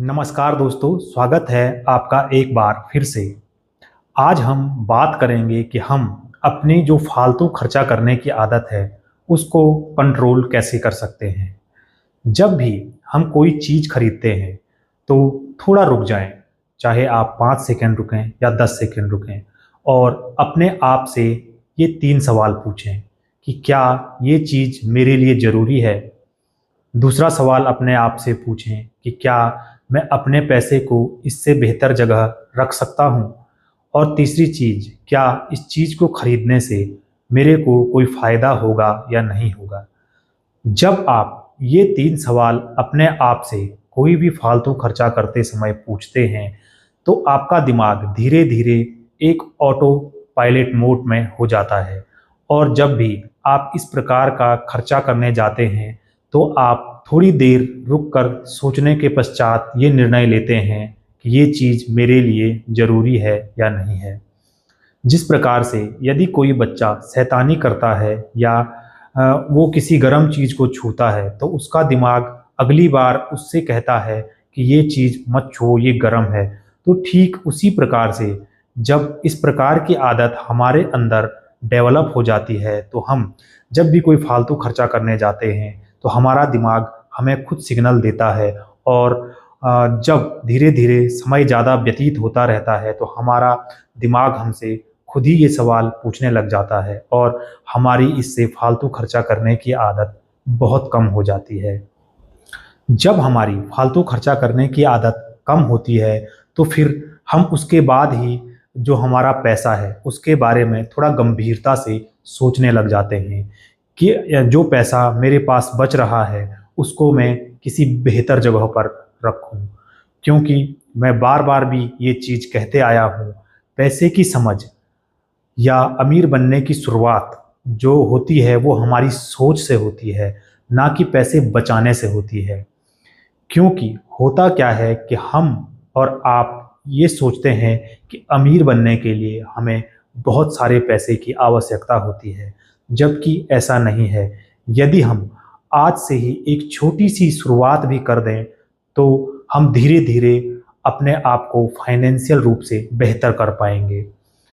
नमस्कार दोस्तों, स्वागत है आपका एक बार फिर से। आज हम बात करेंगे कि हम अपनी जो फालतू खर्चा करने की आदत है, उसको कंट्रोल कैसे कर सकते हैं। जब भी हम कोई चीज़ खरीदते हैं, तो थोड़ा रुक जाएं, चाहे आप 5 सेकंड रुकें या 10 सेकंड रुकें और अपने आप से ये 3 सवाल पूछें कि क्या ये चीज़ मेरे लिए ज़रूरी है। दूसरा सवाल अपने आप से पूछें कि क्या मैं अपने पैसे को इससे बेहतर जगह रख सकता हूँ। और तीसरी चीज़, क्या इस चीज़ को खरीदने से मेरे को कोई फ़ायदा होगा या नहीं होगा। जब आप ये 3 सवाल अपने आप से कोई भी फालतू खर्चा करते समय पूछते हैं, तो आपका दिमाग धीरे धीरे एक ऑटो पायलट मोड में हो जाता है। और जब भी आप इस प्रकार का खर्चा करने जाते हैं, तो आप थोड़ी देर रुक कर सोचने के पश्चात ये निर्णय लेते हैं कि ये चीज़ मेरे लिए ज़रूरी है या नहीं है। जिस प्रकार से यदि कोई बच्चा शैतानी करता है या वो किसी गर्म चीज़ को छूता है, तो उसका दिमाग अगली बार उससे कहता है कि ये चीज़ मत छुओ, ये गर्म है। तो ठीक उसी प्रकार से जब इस प्रकार की आदत हमारे अंदर डेवलप हो जाती है, तो हम जब भी कोई फालतू खर्चा करने जाते हैं, तो हमारा दिमाग हमें खुद सिग्नल देता है। और जब धीरे-धीरे समय ज़्यादा व्यतीत होता रहता है, तो हमारा दिमाग हमसे खुद ही ये सवाल पूछने लग जाता है और हमारी इससे फालतू खर्चा करने की आदत बहुत कम हो जाती है। जब हमारी फालतू खर्चा करने की आदत कम होती है, तो फिर हम उसके बाद ही जो हमारा पैसा है, उसके बारे में थोड़ा गंभीरता से सोचने लग जाते हैं कि जो पैसा मेरे पास बच रहा है, उसको मैं किसी बेहतर जगह पर रखूँ। क्योंकि मैं बार-बार भी ये चीज़ कहते आया हूँ, पैसे की समझ या अमीर बनने की शुरुआत जो होती है, वो हमारी सोच से होती है, ना कि पैसे बचाने से होती है। क्योंकि होता क्या है कि हम और आप ये सोचते हैं कि अमीर बनने के लिए हमें बहुत सारे पैसे की आवश्यकता होती है, जबकि ऐसा नहीं है। यदि हम आज से ही एक छोटी-सी शुरुआत भी कर दें, तो हम धीरे-धीरे अपने आप को फाइनेंशियल रूप से बेहतर कर पाएँगे।